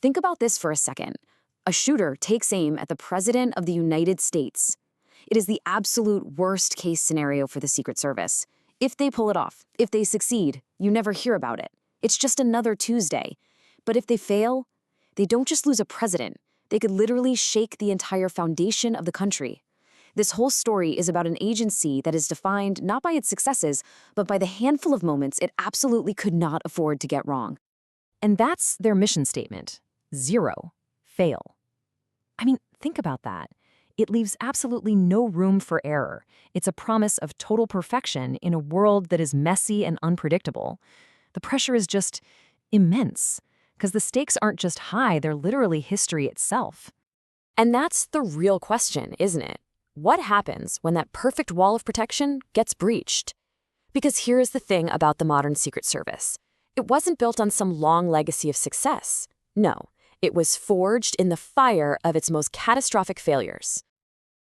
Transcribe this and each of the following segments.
Think about this for a second. A shooter takes aim at the President of the United States. It is the absolute worst case scenario for the Secret Service. If they pull it off, if they succeed, you never hear about it. It's just another Tuesday. But if they fail, they don't just lose a president. They could literally shake the entire foundation of the country. This whole story is about an agency that is defined not by its successes, but by the handful of moments it absolutely could not afford to get wrong. And that's their mission statement. 0. Fail. I mean, think about that. It leaves absolutely no room for error. It's a promise of total perfection in a world that is messy and unpredictable. The pressure is just immense, because the stakes aren't just high, they're literally history itself. And that's the real question, isn't it? What happens when that perfect wall of protection gets breached? Because here's the thing about the modern Secret Service. It wasn't built on some long legacy of success. No, it was forged in the fire of its most catastrophic failures.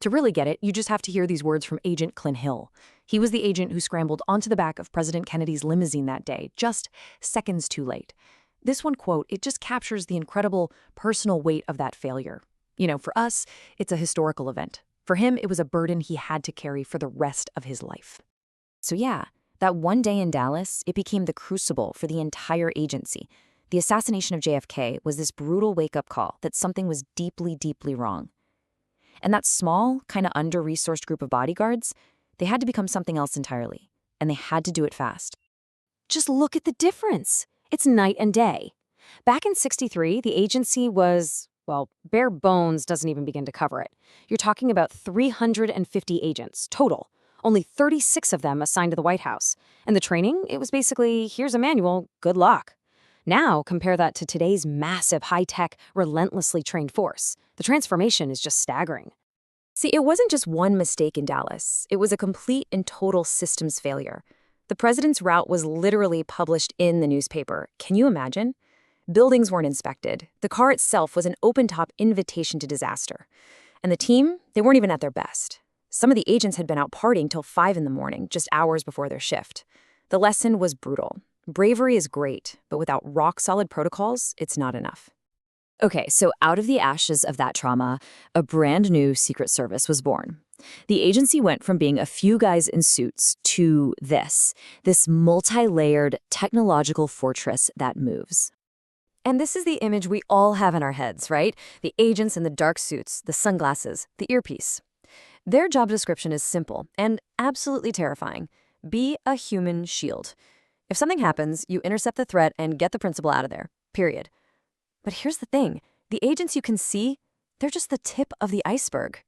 To really get it, you just have to hear these words from Agent Clint Hill. He was the agent who scrambled onto the back of President Kennedy's limousine that day, just seconds too late. This one quote, it just captures the incredible personal weight of that failure. You know, for us, it's a historical event. For him, it was a burden he had to carry for the rest of his life. So yeah, that one day in Dallas, it became the crucible for the entire agency. The assassination of JFK was this brutal wake-up call that something was deeply, deeply wrong. And that small, kind of under-resourced group of bodyguards, they had to become something else entirely. And they had to do it fast. Just look at the difference. It's night and day. Back in '63, the agency was, well, bare bones doesn't even begin to cover it. You're talking about 350 agents total, only 36 of them assigned to the White House. And the training, it was basically, here's a manual, good luck. Now, compare that to today's massive, high-tech, relentlessly trained force. The transformation is just staggering. See, it wasn't just one mistake in Dallas. It was a complete and total systems failure. The president's route was literally published in the newspaper. Can you imagine? Buildings weren't inspected. The car itself was an open-top invitation to disaster. And the team, they weren't even at their best. Some of the agents had been out partying till 5 in the morning, just hours before their shift. The lesson was brutal. Bravery is great, but without rock-solid protocols, it's not enough. Okay, so out of the ashes of that trauma, a brand new Secret Service was born. The agency went from being a few guys in suits to this multi-layered technological fortress that moves. And this is the image we all have in our heads, right? The agents in the dark suits, the sunglasses, the earpiece. Their job description is simple and absolutely terrifying. Be a human shield. If something happens, you intercept the threat and get the principal out of there, period. But here's the thing. The agents you can see, they're just the tip of the iceberg.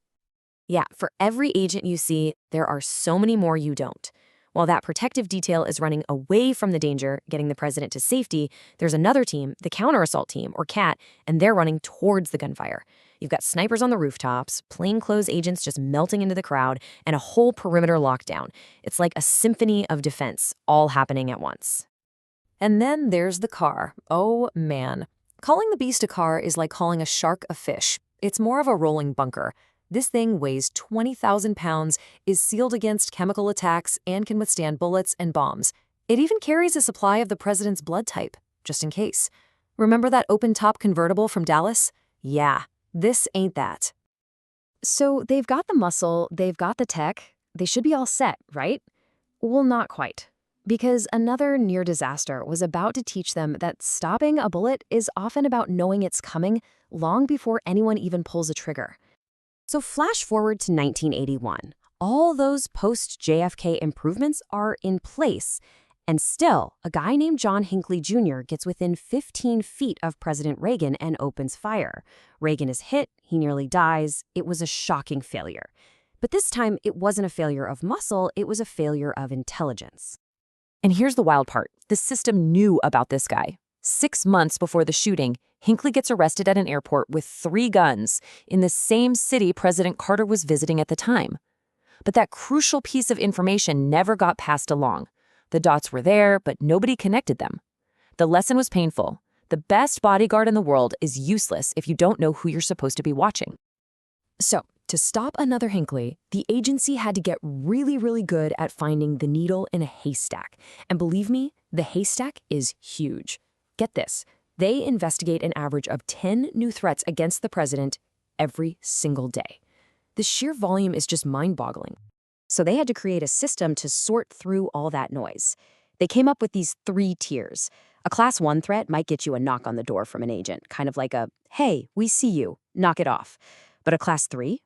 Yeah, for every agent you see, there are so many more you don't. While that protective detail is running away from the danger, getting the president to safety, there's another team, the counter-assault team, or CAT, and they're running towards the gunfire. You've got snipers on the rooftops, plainclothes agents just melting into the crowd, and a whole perimeter lockdown. It's like a symphony of defense, all happening at once. And then there's the car. Oh, man. Calling the beast a car is like calling a shark a fish. It's more of a rolling bunker. This thing weighs 20,000 pounds, is sealed against chemical attacks, and can withstand bullets and bombs. It even carries a supply of the president's blood type, just in case. Remember that open-top convertible from Dallas? Yeah, this ain't that. So they've got the muscle, they've got the tech, they should be all set, right? Well, not quite. Because another near disaster was about to teach them that stopping a bullet is often about knowing it's coming long before anyone even pulls a trigger. So flash forward to 1981. All those post-JFK improvements are in place, and still, a guy named John Hinckley Jr. gets within 15 feet of President Reagan and opens fire. Reagan is hit, he nearly dies. It was a shocking failure. But this time, it wasn't a failure of muscle, it was a failure of intelligence. And here's the wild part. The system knew about this guy. 6 months before the shooting, Hinckley gets arrested at an airport with 3 guns in the same city President Carter was visiting at the time. But that crucial piece of information never got passed along. The dots were there, but nobody connected them. The lesson was painful. The best bodyguard in the world is useless if you don't know who you're supposed to be watching. So, to stop another Hinckley, the agency had to get really, really good at finding the needle in a haystack. And believe me, the haystack is huge. Get this. They investigate an average of 10 new threats against the president every single day. The sheer volume is just mind-boggling. So they had to create a system to sort through all that noise. They came up with these 3 tiers. A Class 1 threat might get you a knock on the door from an agent, kind of like a, hey, we see you, knock it off. But a Class 3?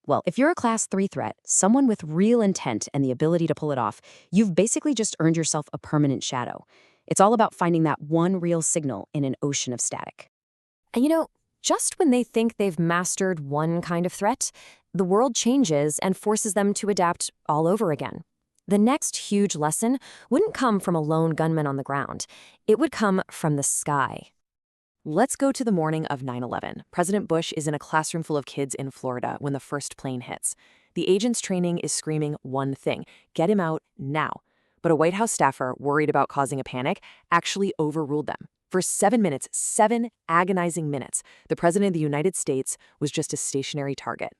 Well, if you're a Class 3 threat, someone with real intent and the ability to pull it off, you've basically just earned yourself a permanent shadow. It's all about finding that one real signal in an ocean of static. And just when they think they've mastered one kind of threat, the world changes and forces them to adapt all over again. The next huge lesson wouldn't come from a lone gunman on the ground. It would come from the sky. Let's go to the morning of 9/11. President Bush is in a classroom full of kids in Florida when the first plane hits. The agent's training is screaming one thing: get him out now. But a White House staffer, worried about causing a panic, actually overruled them. For 7 minutes, 7 agonizing minutes, the President of the United States was just a stationary target.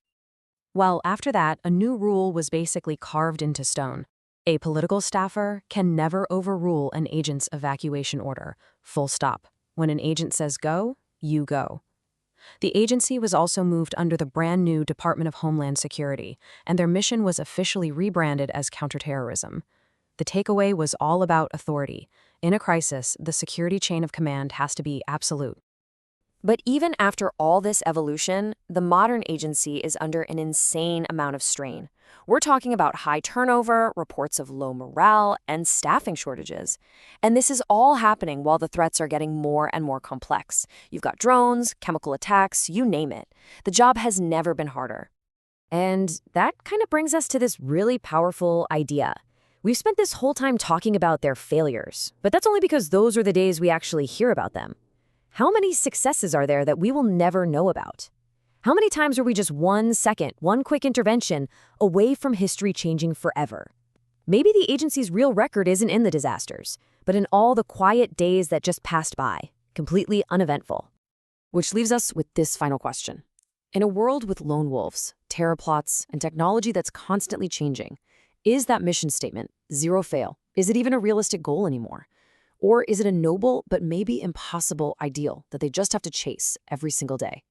Well, after that, a new rule was basically carved into stone. A political staffer can never overrule an agent's evacuation order. Full stop. When an agent says go, you go. The agency was also moved under the brand new Department of Homeland Security, and their mission was officially rebranded as counterterrorism. The takeaway was all about authority. In a crisis, the security chain of command has to be absolute. But even after all this evolution, the modern agency is under an insane amount of strain. We're talking about high turnover, reports of low morale, and staffing shortages. And this is all happening while the threats are getting more and more complex. You've got drones, chemical attacks, you name it. The job has never been harder. And that kind of brings us to this really powerful idea. We've spent this whole time talking about their failures, but that's only because those are the days we actually hear about them. How many successes are there that we will never know about? How many times are we just 1 second, one quick intervention away from history changing forever? Maybe the agency's real record isn't in the disasters, but in all the quiet days that just passed by, completely uneventful. Which leaves us with this final question. In a world with lone wolves, terror plots, and technology that's constantly changing, is that mission statement, zero fail, is it even a realistic goal anymore? Or is it a noble but maybe impossible ideal that they just have to chase every single day?